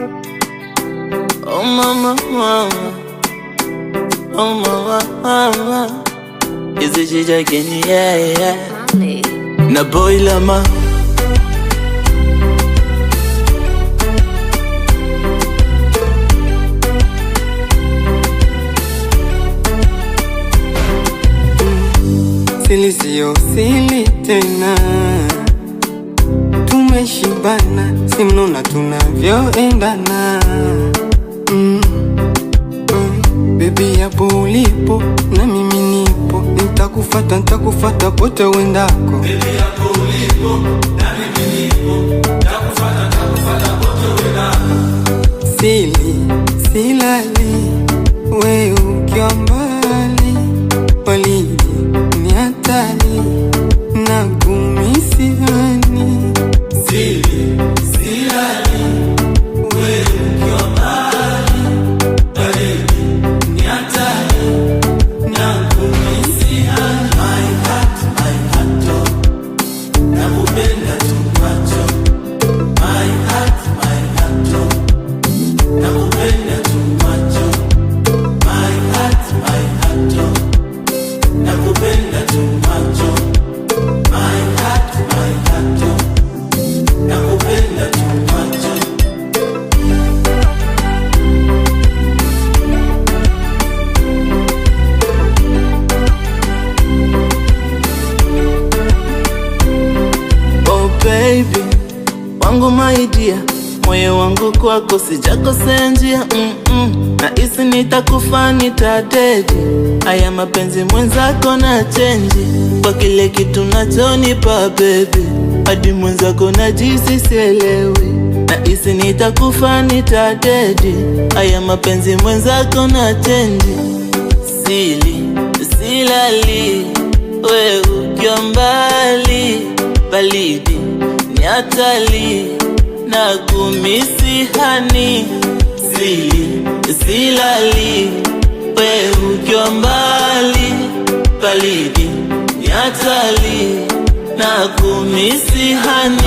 Oh mama, mama, oh mama, mama. Is it you again? Yeah. Na boy lama. Sili sio sili tena, tumeshibana, simnuna tunavyoendana. Baby hapo ulipo na mimi nipo, nitakufata pote uendako. Baby hapo ulipo na mimi nipo, nitakufata pote uendako. Silali wewe ukiwa mbali, walidi ni hatari na kumisihani. Silali wewe ukiwa mbali, walidi ni hatari na kumisihani. My heart, oh, nakupenda tu macho. My heart, oh, nakupenda tu macho. My heart, oh, nakupenda tu macho. My heart, oh, nakupenda tu macho. Oh baby, wangu my dear, moyo wangu kwako sijakosea njia. Na isi nitakufa nitadedi, haya mapenzi mwenzako na chenji, kwa kile kitu nachonipa baby, hadi mwenzako najisi sielewi. Na isi nitakufa nitadedi, haya mapenzi mwenzako na chenji. Silali wewe ukiwa mbali, baridi ni hatari na kumisihani. Silali wewe ukiwa mbali, baridi ni hatari na kumisihani.